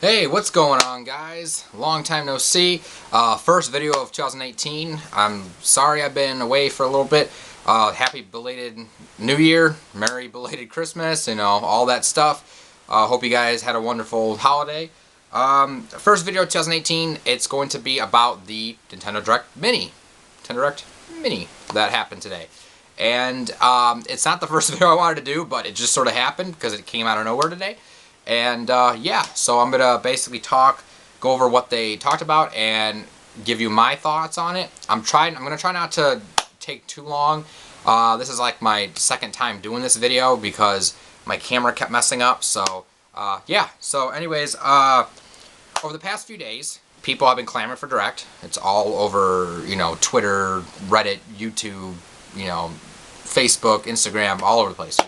Hey, what's going on, guys? Long time no see. First video of 2018. I'm sorry I've been away for a little bit. Happy belated New Year, Merry belated Christmas, all that stuff. Hope you guys had a wonderful holiday. First video of 2018, it's going to be about the Nintendo Direct Mini. Nintendo Direct Mini that happened today. And it's not the first video I wanted to do, but it just sort of happened because it came out of nowhere today. And yeah, so I'm gonna basically go over what they talked about and give you my thoughts on it. I'm gonna try not to take too long. This is like my second time doing this video because my camera kept messing up. So yeah. So anyways, over the past few days, people have been clamoring for Direct. It's all over, Twitter, Reddit, YouTube, Facebook, Instagram, all over the place.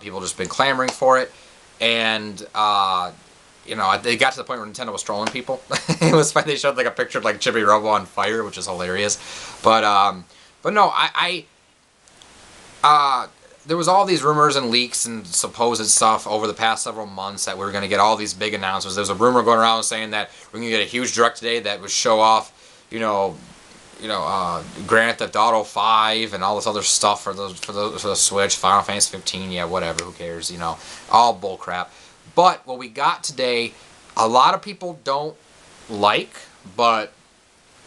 People just been clamoring for it. And, they got to the point where Nintendo was trolling people. It was funny. They showed like a picture of like Chibi Robo on fire, which is hilarious. But no, there was all these rumors and leaks and supposed stuff over the past several months that we were going to get all these big announcements. There was a rumor going around saying that we're going to get a huge Direct today that would show off, Grand Theft Auto 5 and all this other stuff for the Switch, Final Fantasy 15, yeah, whatever, who cares, all bullcrap. But what we got today, a lot of people don't like, but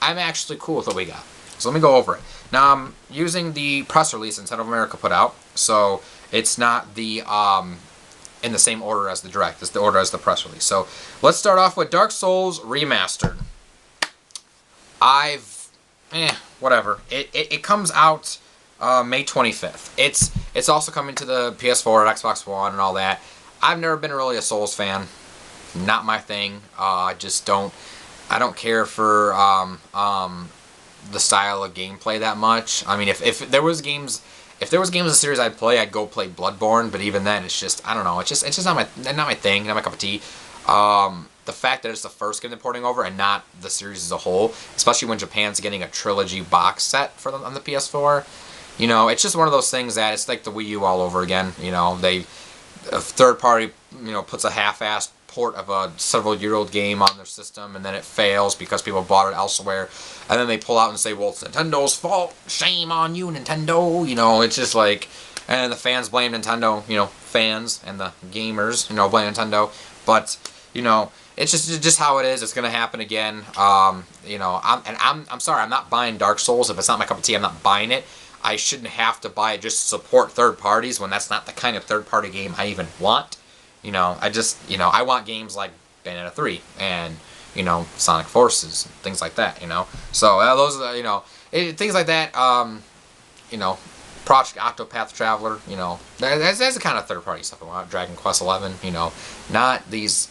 I'm actually cool with what we got. So let me go over it. Now I'm using the press release Nintendo of America put out, so it's not the in the same order as the Direct, it's the order as the press release. So let's start off with Dark Souls Remastered. Whatever. It comes out May 25th. It's also coming to the PS4 and Xbox One and all that. I've never been really a Souls fan. Not my thing. I don't care for the style of gameplay that much. I mean, if there was games in the series I'd play, I'd go play Bloodborne. But even then, it's just, I don't know. It's just not my thing. Not my cup of tea. The fact that it's the first game they're porting over and not the series as a whole, especially when Japan's getting a trilogy box set for them on the PS4, it's just one of those things that it's like the Wii U all over again. A third party, puts a half-assed port of a several-year-old game on their system, and then it fails because people bought it elsewhere, and then they pull out and say, well, it's Nintendo's fault. Shame on you, Nintendo. It's just like, and the fans blame Nintendo. Fans and the gamers, blame Nintendo, but it's just how it is. It's gonna happen again. I'm sorry. I'm not buying Dark Souls. If it's not my cup of tea, I'm not buying it. I shouldn't have to buy it just to support third parties when that's not the kind of third party game I even want. I want games like Bayonetta 3 and Sonic Forces and things like that. So those are things like that. Project Octopath Traveler. That's the kind of third party stuff I want. Dragon Quest 11. Not these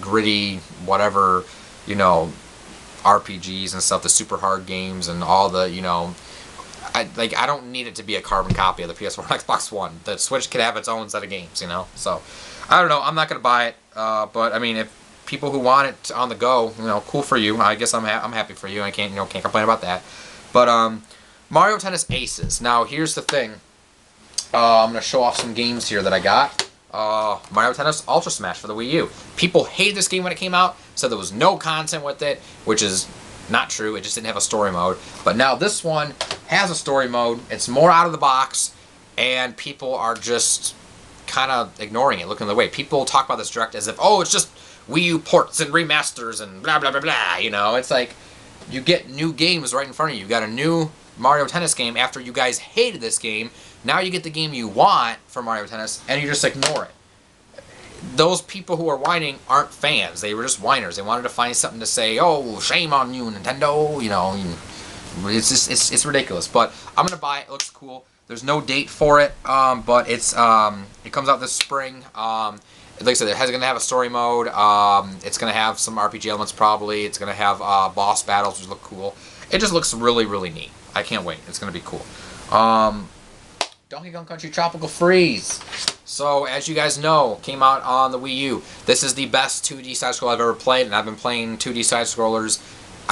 gritty whatever RPGs and stuff, the super hard games and all the I don't need it to be a carbon copy of the PS4 and Xbox One. The Switch could have its own set of games, so I don't know, I'm not gonna buy it, but I mean, if people who want it on the go, cool for you. I guess I'm happy for you. I can't complain about that. But Mario Tennis Aces. Now here's the thing, I'm gonna show off some games here that I got. Mario Tennis Ultra Smash for the Wii U. People hated this game when it came out, said there was no content with it, which is not true. It just didn't have a story mode. But now this one has a story mode. It's more out of the box, and people are just kind of ignoring it, looking the way. People talk about this Direct as if, oh, it's just Wii U ports and remasters and blah, blah, blah, blah. It's like you get new games right in front of you. You got a new Mario Tennis game after you guys hated this game. Now you get the game you want for Mario Tennis, and you just ignore it. Those people who are whining aren't fans. They were just whiners. They wanted to find something to say, oh, shame on you, Nintendo. It's just, it's ridiculous. But I'm going to buy it. It looks cool. There's no date for it, but it comes out this spring. Like I said, it's going to have a story mode. It's going to have some RPG elements probably. It's going to have boss battles, which look cool. It just looks really, really neat. I can't wait. It's going to be cool. Donkey Kong Country Tropical Freeze. So, as you guys know, came out on the Wii U. This is the best 2D side-scroller I've ever played, and I've been playing 2D side-scrollers.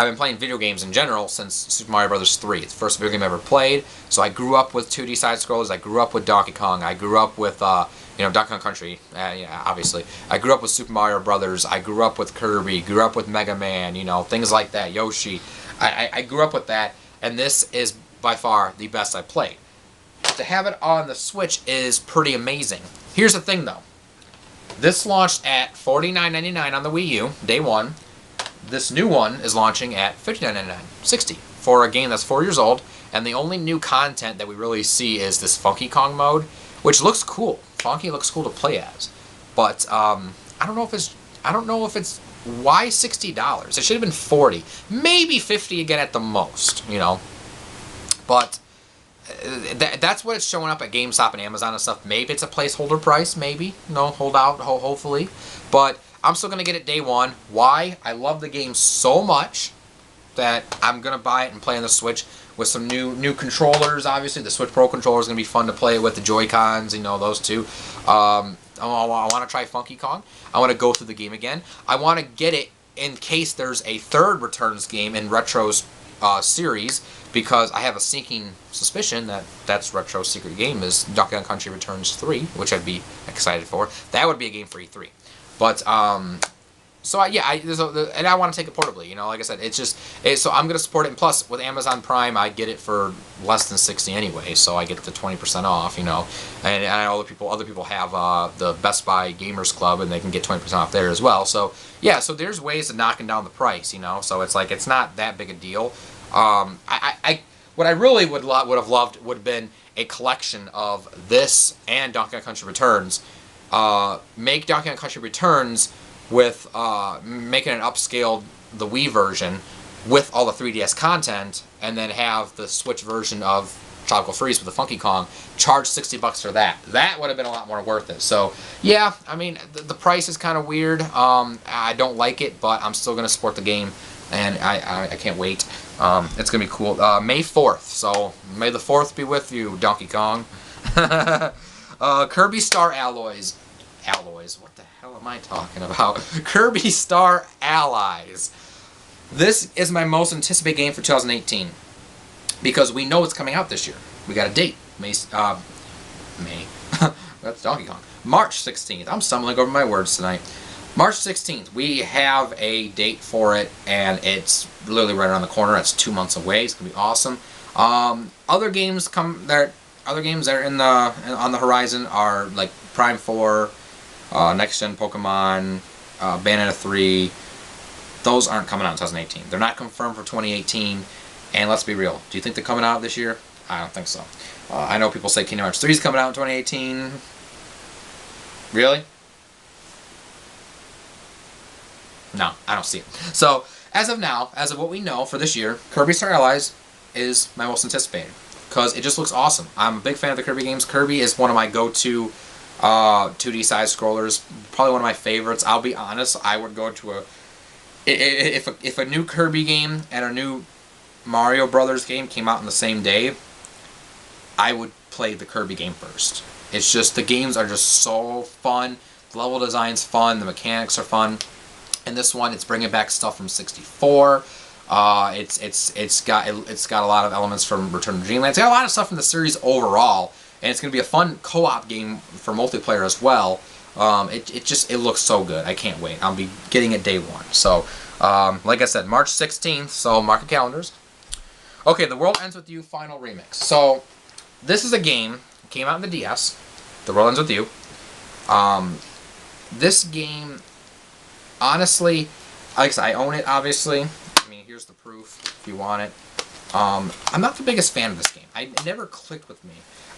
I've been playing video games in general since Super Mario Bros. 3. It's the first video game I ever played. So I grew up with 2D side-scrollers. I grew up with Donkey Kong. I grew up with, Donkey Kong Country. Yeah, obviously. I grew up with Super Mario Brothers. I grew up with Kirby. Grew up with Mega Man. Things like that. Yoshi. I grew up with that. And this is by far the best I've played. To have it on the Switch is pretty amazing. Here's the thing, though. This launched at $49.99 on the Wii U, day one. This new one is launching at $59.99, $60, for a game that's 4 years old, and the only new content that we really see is this Funky Kong mode, which looks cool. Funky looks cool to play as, but I don't know if it's why $60. It should have been $40, maybe $50 again at the most, But that's what it's showing up at GameStop and Amazon and stuff. Maybe it's a placeholder price, maybe. Hold out, hopefully. But I'm still going to get it day one. Why? I love the game so much that I'm going to buy it and play on the Switch with some new controllers, obviously. The Switch Pro controller is going to be fun to play with. The Joy-Cons, those two. I want to try Funky Kong. I want to go through the game again. I want to get it in case there's a third Returns game in Retro's series, because I have a sneaking suspicion that that's Retro's secret game is Donkey Kong Country Returns 3, which I'd be excited for. That would be a game for E3. But, and I want to take it portably, like I said, so I'm going to support it, and plus, with Amazon Prime, I get it for less than $60 anyway, so I get the 20% off, and I know other people have the Best Buy Gamers Club, and they can get 20% off there as well, so, yeah, so there's ways of knocking down the price, so it's like, it's not that big a deal. What I really would have loved would have been a collection of this and Donkey Kong Country Returns. Make Donkey Kong Country Returns with making an upscaled the Wii version with all the 3DS content, and then have the Switch version of Tropical Freeze with the Funky Kong. Charge $60 for that. That would have been a lot more worth it. So yeah, I mean the price is kind of weird. I don't like it, but I'm still gonna support the game, and I can't wait. It's gonna be cool. May 4th. So may the 4th be with you, Donkey Kong. Kirby Star Alloys. What the hell am I talking about? Kirby Star Allies. This is my most anticipated game for 2018 because we know it's coming out this year. We got a date. May. That's Donkey Kong. March 16th. I'm stumbling over my words tonight. March 16th. We have a date for it, and it's literally right around the corner. It's 2 months away. It's gonna be awesome. Other games that are on the horizon are like Prime 4. Next Gen Pokemon, Bayonetta 3, those aren't coming out in 2018. They're not confirmed for 2018, and let's be real. Do you think they're coming out this year? I don't think so. I know people say Kingdom Hearts 3 is coming out in 2018. Really? No, I don't see it. So, as of now, as of what we know for this year, Kirby Star Allies is my most anticipated, because it just looks awesome. I'm a big fan of the Kirby games. Kirby is one of my go-to 2D side-scrollers, probably one of my favorites. I'll be honest, I would go to if a new Kirby game and a new Mario Brothers game came out on the same day, I would play the Kirby game first. It's just, the games are just so fun, the level design's fun, the mechanics are fun, and this one, it's bringing back stuff from 64. It's got a lot of elements from Return to Dreamland. It's got a lot of stuff from the series overall. And it's going to be a fun co-op game for multiplayer as well. It looks so good. I can't wait. I'll be getting it day one. So, like I said, March 16th, so mark your calendars. Okay, The World Ends With You Final Remix. So, this is a game, came out in the DS, The World Ends With You. This game, honestly, like I said, I own it, obviously. I mean, here's the proof, if you want it. I'm not the biggest fan of this game. It never clicked with me.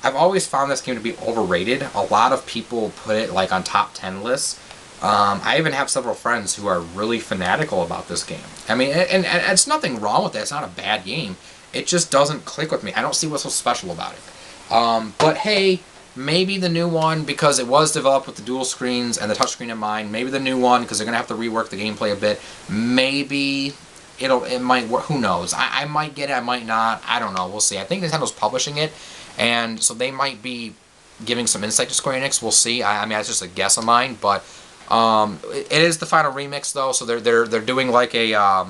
I've always found this game to be overrated. A lot of people put it like on top 10 lists. I even have several friends who are really fanatical about this game. I mean, and it's nothing wrong with it. It's not a bad game. It just doesn't click with me. I don't see what's so special about it. But hey, maybe the new one, because it was developed with the dual screens and the touchscreen in mind. Maybe the new one, because they're gonna have to rework the gameplay a bit. Maybe it might work. Who knows? I might get it. I might not. I don't know. We'll see. I think Nintendo's publishing it. And so they might be giving some insight to Square Enix. We'll see. I mean, that's just a guess of mine. But it is the final remix, though. So they're doing like a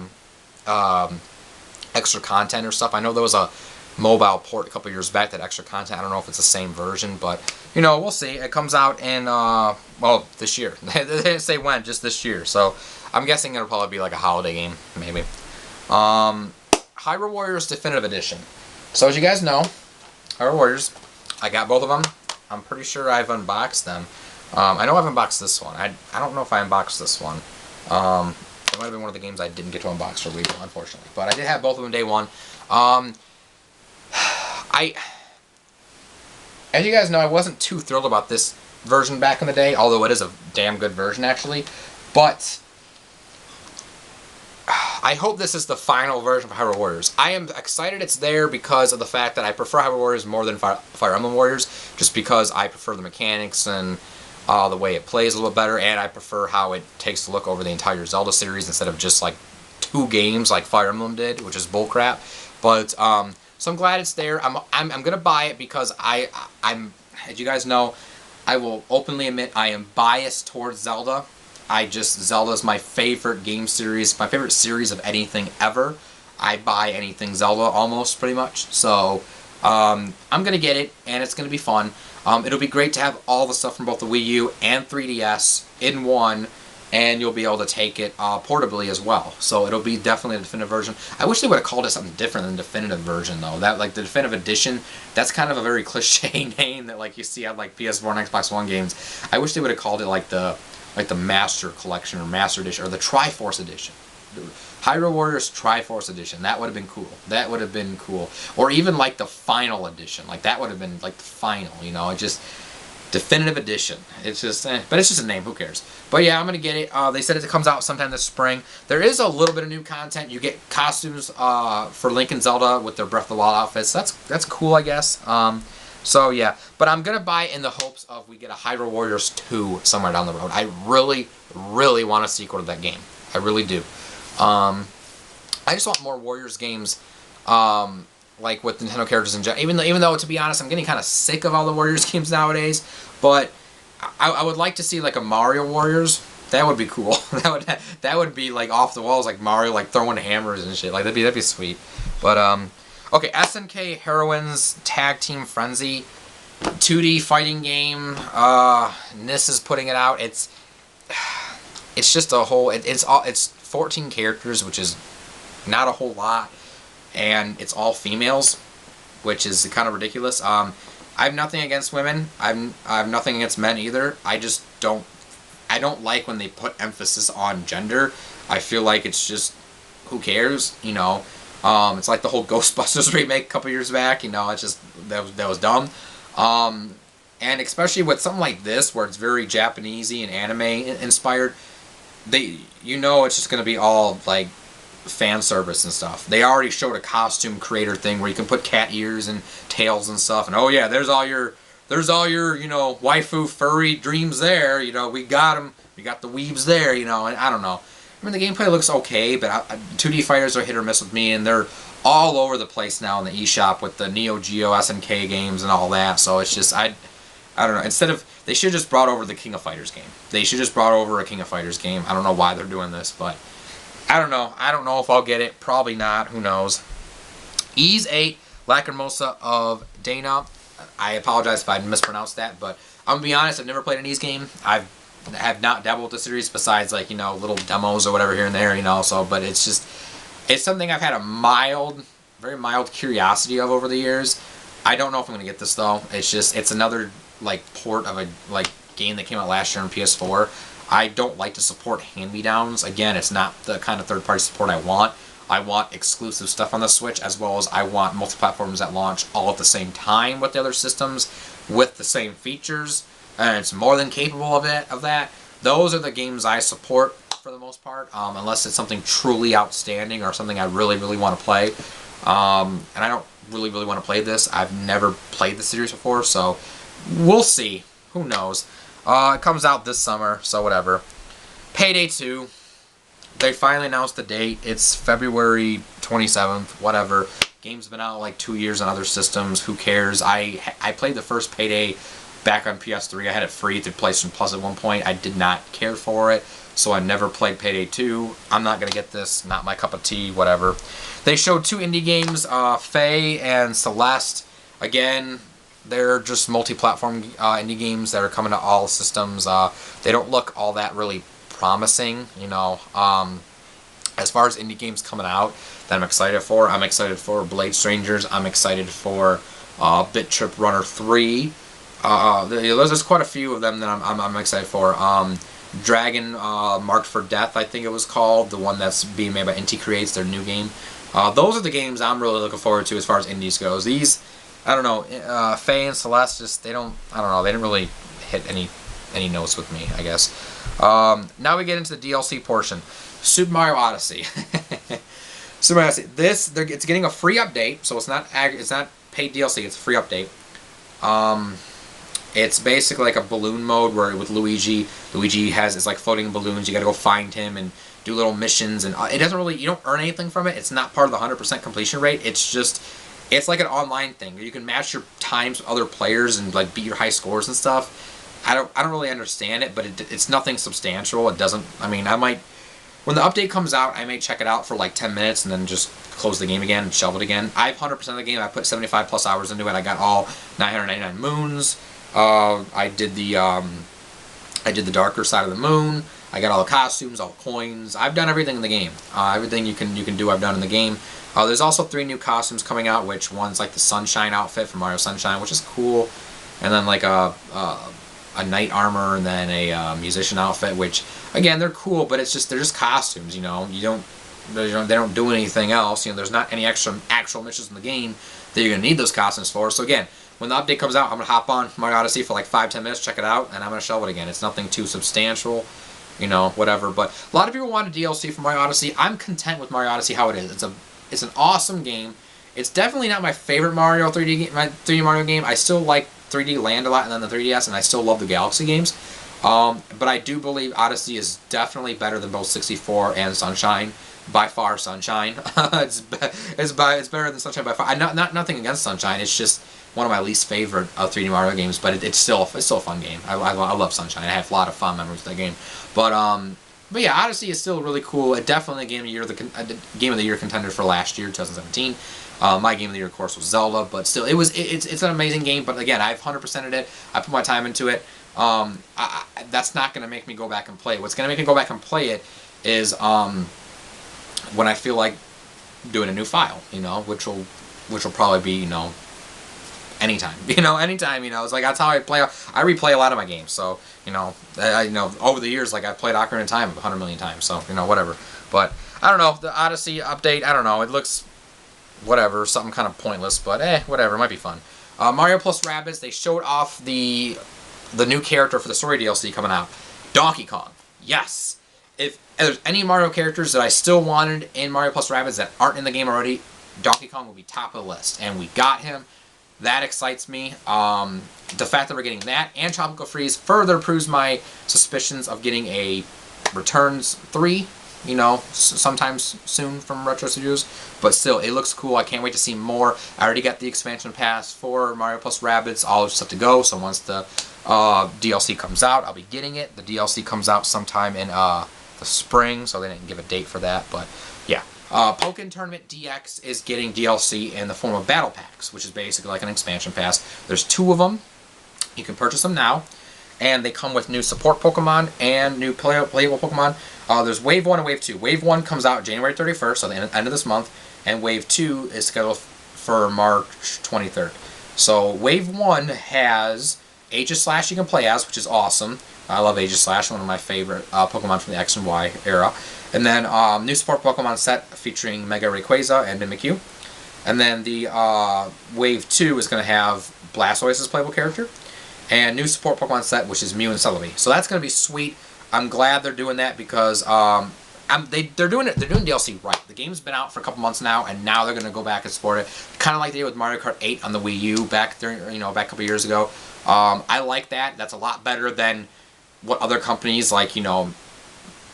extra content or stuff. I know there was a mobile port a couple years back that extra content. I don't know if it's the same version, but we'll see. It comes out in well, this year. They didn't say when, just this year. So I'm guessing it'll probably be like a holiday game, maybe. Hyrule Warriors Definitive Edition. So as you guys know, Hyrule Warriors, I got both of them. I'm pretty sure I've unboxed them. I know I've unboxed this one. I don't know if I unboxed this one. It might have been one of the games I didn't get to unbox for Wii U, unfortunately. But I did have both of them day one. As you guys know, I wasn't too thrilled about this version back in the day, although it is a damn good version, actually. But I hope this is the final version of Hyrule Warriors. I am excited it's there because of the fact that I prefer Hyrule Warriors more than Fire Emblem Warriors, just because I prefer the mechanics and the way it plays a little bit better, and I prefer how it takes a look over the entire Zelda series instead of just like 2 games like Fire Emblem did, which is bullcrap. But so I'm glad it's there. I'm gonna buy it because I'm as you guys know, I will openly admit I am biased towards Zelda. Zelda is my favorite game series, my favorite series of anything ever. I buy anything Zelda almost pretty much. So I'm gonna get it, and it's gonna be fun. It'll be great to have all the stuff from both the Wii U and 3DS in one, and you'll be able to take it portably as well. So it'll be definitely a definitive version. I wish they would have called it something different than definitive version, though. That, like, the definitive edition, that's kind of a very cliche name that, like, you see on like PS4 and Xbox One games. I wish they would have called it like the Master Collection or Master Edition or the Triforce Edition. Hyrule Warriors Triforce Edition. That would have been cool. That would have been cool. Or even like the Final Edition. Like that would have been like the final, It just Definitive Edition. It's just, but it's just a name. Who cares? But yeah, I'm gonna get it. They said it comes out sometime this spring. There is a little bit of new content. You get costumes for Link and Zelda with their Breath of the Wild outfits. That's cool, I guess. So yeah, but I'm gonna buy it in the hopes of we get a Hyrule Warriors 2 somewhere down the road. I really, really want a sequel to that game. I really do. I just want more Warriors games, like with Nintendo characters in general. Even though, to be honest, I'm getting kind of sick of all the Warriors games nowadays. But I would like to see like a Mario Warriors. That would be cool. that would be like off the walls, like Mario, like throwing hammers and shit. Like that'd be sweet. But okay, SNK Heroines Tag Team Frenzy, 2D fighting game. NIS is putting it out. It's just a whole. It's 14 characters, which is not a whole lot, and it's all females, which is kind of ridiculous. I have nothing against women. I have nothing against men either. I just don't. I don't like when they put emphasis on gender. I feel like it's just, who cares, It's like the whole Ghostbusters remake a couple years back, It's just that was dumb. And especially with something like this, where it's very Japanesey and anime inspired, it's just gonna be all like fan service and stuff. They already showed a costume creator thing where you can put cat ears and tails and stuff, and oh yeah, there's all your waifu furry dreams there. We got them. We got the weebs there. And I don't know. I mean, the gameplay looks okay, but 2D fighters are hit or miss with me, and they're all over the place now in the eShop with the Neo Geo SNK games and all that. So it's just I don't know. They should have just brought over the King of Fighters game. They should just brought over a King of Fighters game. I don't know why they're doing this, but I don't know. I don't know if I'll get it. Probably not. Who knows? Ys 8, Lacrimosa of Dana. I apologize if I mispronounced that, but I'm going to be honest, I've never played an Ys game. I have not dabbled with the series besides, like, little demos or whatever here and there, so, but it's something I've had a very mild curiosity of over the years. I don't know if I'm going to get this, though. It's another, like, port of a, like, game that came out last year on PS4. I don't like to support hand-me-downs. Again, it's not the kind of third-party support I want. I want exclusive stuff on the Switch, as well as I want multi-platforms that launch all at the same time with the other systems, with the same features, and it's more than capable of that. Those are the games I support for the most part, unless it's something truly outstanding or something I really, really want to play. And I don't really, really want to play this. I've never played the series before, so we'll see. Who knows? It comes out this summer, so whatever. Payday 2. They finally announced the date. It's February 27th, whatever. Game's been out like 2 years on other systems. Who cares? I played the first Payday back on PS3. I had it free through PlayStation Plus at one point. I did not care for it. so I never played Payday 2. I'm not gonna get this. Not my cup of tea. Whatever. They showed 2 indie games, Faye and Celeste. Again, they're just multi-platform indie games that are coming to all systems. They don't look all that really promising, you know. As far as indie games coming out that I'm excited for Blade Strangers. I'm excited for Bit Trip Runner 3. There's quite a few of them that I'm excited for. Dragon Marked for Death, I think it was called, the one that's being made by Inti Creates, their new game. Those are the games I'm really looking forward to as far as indies goes. These, I don't know, Faye and Celeste just, they didn't really hit any notes with me, I guess. Now we get into the DLC portion. Super Mario Odyssey. Super Mario Odyssey. It's getting a free update, so it's not paid DLC, it's a free update. It's basically like a balloon mode where with Luigi is like floating balloons. You gotta go find him and do little missions, and it doesn't really, you don't earn anything from it. It's not part of the 100% completion rate. It's like an online thing. You can match your times with other players and like beat your high scores and stuff. I don't really understand it, but it's nothing substantial. It doesn't, I mean, when the update comes out, I may check it out for like 10 minutes and then just close the game again and shelve it again. I have 100% of the game. I put 75 plus hours into it. I got all 999 moons. I did the darker side of the moon. I got all the costumes, all the coins. I've done everything in the game. Everything you can do, I've done in the game. There's also 3 new costumes coming out, which one's like the Sunshine outfit from Mario Sunshine, which is cool, and then like a knight armor, and then a musician outfit, which again, they're cool, but they're just costumes, you know. They don't do anything else. You know, there's not any actual missions in the game that you're gonna need those costumes for. So again, when the update comes out, I'm gonna hop on Mario Odyssey for like 5-10 minutes, check it out, and I'm gonna shelve it again. It's nothing too substantial, you know, whatever. But a lot of people want a DLC for Mario Odyssey. I'm content with Mario Odyssey how it is. It's an awesome game. It's definitely not my favorite Mario 3D Mario game. I still like 3D Land a lot, and then the 3DS, and I still love the Galaxy games. But I do believe Odyssey is definitely better than both 64 and Sunshine. By far, Sunshine. It's better than Sunshine by far. Nothing against Sunshine. It's just one of my least favorite 3D Mario games, but it's still a fun game. I love Sunshine. I have a lot of fun memories with that game. But yeah, Odyssey is still really cool. It definitely a game of the year contender for last year, 2017. My game of the year, of course, was Zelda, but still, it's an amazing game. But again, I've 100%ed it. I put my time into it. That's not going to make me go back and play it. What's going to make me go back and play it is when I feel like doing a new file, you know, which will probably be, you know, anytime, you know, it's like, that's how I play. I replay a lot of my games, so, you know, over the years, like, I've played Ocarina of Time 100 million times, so, you know, whatever. But I don't know, the Odyssey update, I don't know, it looks whatever, something kind of pointless, but whatever, it might be fun. Mario plus Rabbids, they showed off the new character for the story DLC coming out, Donkey Kong. Yes. If there's any Mario characters that I still wanted in Mario plus Rabbids that aren't in the game already, Donkey Kong will be top of the list, and we got him. That excites me. The fact that we're getting that and Tropical Freeze further proves my suspicions of getting a Returns 3, you know, sometimes soon from Retro Studios. But still, it looks cool. I can't wait to see more. I already got the expansion pass for Mario plus Rabbids. All is set to go. So once the DLC comes out, I'll be getting it. The DLC comes out sometime in the spring, so they didn't give a date for that. But yeah. Pokken Tournament DX is getting DLC in the form of battle packs, which is basically like an expansion pass. There's 2 of them. You can purchase them now, and they come with new support Pokemon and new playable Pokemon. There's Wave 1 and Wave 2. Wave 1 comes out January 31st, so the end of this month, and Wave 2 is scheduled for March 23rd. So Wave 1 has Aegislash you can play as, which is awesome. I love Aegislash, one of my favorite Pokemon from the X and Y era. And then new support Pokemon set featuring Mega Rayquaza and Mimikyu. And then the Wave 2 is going to have Blastoise as playable character. And new support Pokemon set, which is Mew and Celebi. So that's going to be sweet. I'm glad they're doing that because they're doing DLC right. The game's been out for a couple months now, and now they're going to go back and support it. Kind of like they did with Mario Kart 8 on the Wii U back a couple years ago. I like that. That's a lot better than what other companies like, Marvel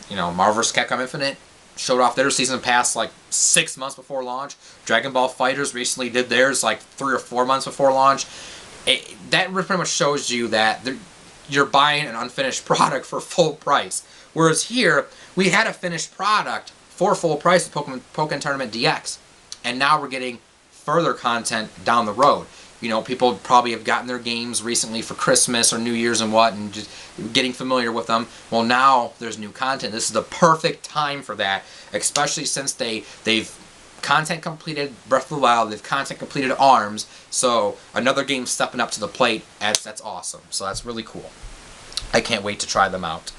vs. Capcom Infinite showed off their season pass like 6 months before launch. Dragon Ball FighterZ recently did theirs like 3 or 4 months before launch. That pretty much shows you that you're buying an unfinished product for full price. Whereas here, we had a finished product for full price with Pokken Tournament DX. And now we're getting further content down the road. You know, people probably have gotten their games recently for Christmas or New Year's and what, and just getting familiar with them. Well, now there's new content. This is the perfect time for that, especially since they've content completed Breath of the Wild, they've content completed ARMS, so another game stepping up to the plate. That's awesome. So that's really cool. I can't wait to try them out.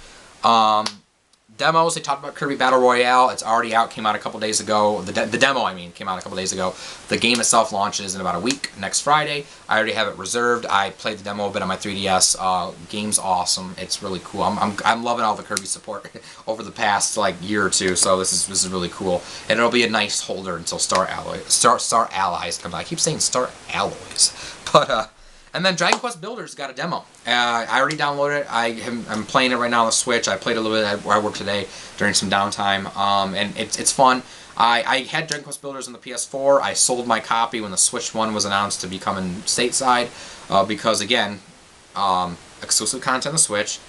Demos, they talked about Kirby Battle Royale. It's already out, came out a couple days ago. The demo, I mean, came out a couple days ago. The game itself launches in about a week, next Friday. I already have it reserved. I played the demo a bit on my 3DS. Game's awesome. It's really cool. I'm loving all the Kirby support over the past like year or two. So this is really cool, and it'll be a nice holder until Star Allies come out. I keep saying Star Alloys, but and then Dragon Quest Builders got a demo. I already downloaded it. I'm playing it right now on the Switch. I played a little bit where I work today during some downtime, and it's fun. I had Dragon Quest Builders on the PS4. I sold my copy when the Switch one was announced to be coming stateside, because again, exclusive content on the Switch,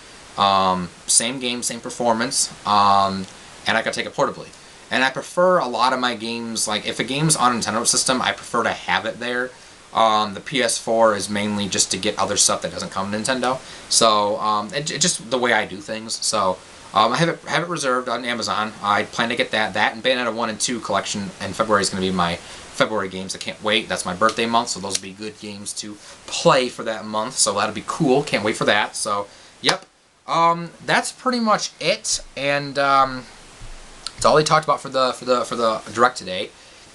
same game, same performance, and I could take it portably. And I prefer a lot of my games, like if a game's on a Nintendo system, I prefer to have it there. The PS4 is mainly just to get other stuff that doesn't come to Nintendo. So it's just the way I do things. So I have it reserved on Amazon. I plan to get that and Bayonetta 1 and 2 collection in February is going to be my February games. I can't wait. That's my birthday month, so those will be good games to play for that month. So that'll be cool. Can't wait for that. So yep, that's pretty much it. And it's all they talked about for the Direct today.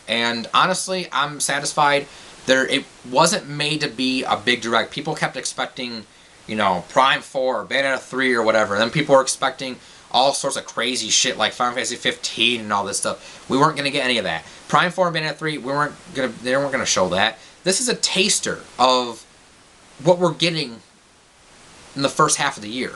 And honestly, I'm satisfied. It wasn't made to be a big Direct. People kept expecting, you know, Prime 4 or Bayonetta 3 or whatever. And then people were expecting all sorts of crazy shit like Final Fantasy 15 and all this stuff. We weren't going to get any of that. Prime 4 and Bayonetta 3, they weren't going to show that. This is a taster of what we're getting in the first half of the year.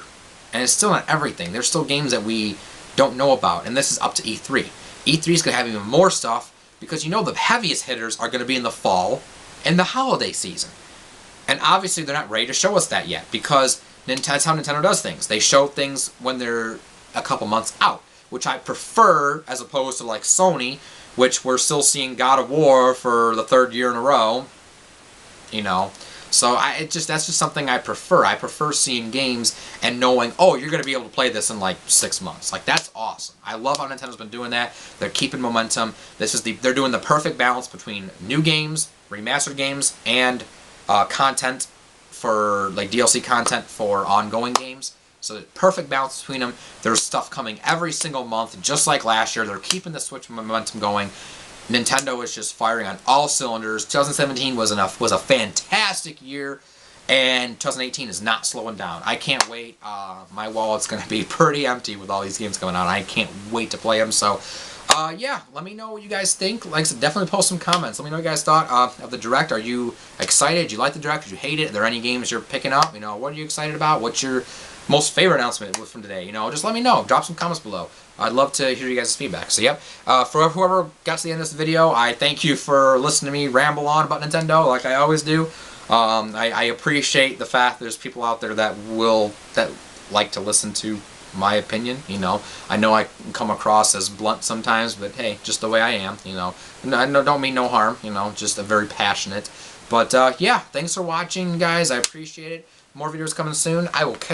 And it's still not everything. There's still games that we don't know about. And this is up to E3. E3 is going to have even more stuff because you know the heaviest hitters are going to be in the fall and the holiday season. And obviously they're not ready to show us that yet because that's how Nintendo does things. They show things when they're a couple months out, which I prefer as opposed to like Sony, which we're still seeing God of War for the 3rd year in a row, you know. So that's just something I prefer. I prefer seeing games and knowing, oh, you're going to be able to play this in like 6 months. Like, that's awesome. I love how Nintendo's been doing that. They're keeping momentum. They're doing the perfect balance between new games, remastered games, and content for, like, DLC content for ongoing games. So the perfect balance between them. There's stuff coming every single month, just like last year. They're keeping the Switch momentum going. Nintendo is just firing on all cylinders. 2017 was a fantastic year, and 2018 is not slowing down. I can't wait. My wallet's going to be pretty empty with all these games coming out. I can't wait to play them. So, yeah, let me know what you guys think. Like I said, definitely post some comments. Let me know what you guys thought of the Direct. Are you excited? Did you like the Direct? Did you hate it? Are there any games you're picking up? You know, what are you excited about? What's your most favorite announcement from today? You know, just let me know. Drop some comments below. I'd love to hear you guys' feedback. So, yep. For whoever got to the end of this video, I thank you for listening to me ramble on about Nintendo like I always do. I appreciate the fact there's people out there that like to listen to my opinion. You know, I know I can come across as blunt sometimes, but hey, just the way I am. You know, I don't mean no harm. You know, just a very passionate. But yeah, thanks for watching, guys. I appreciate it. More videos coming soon. I will catch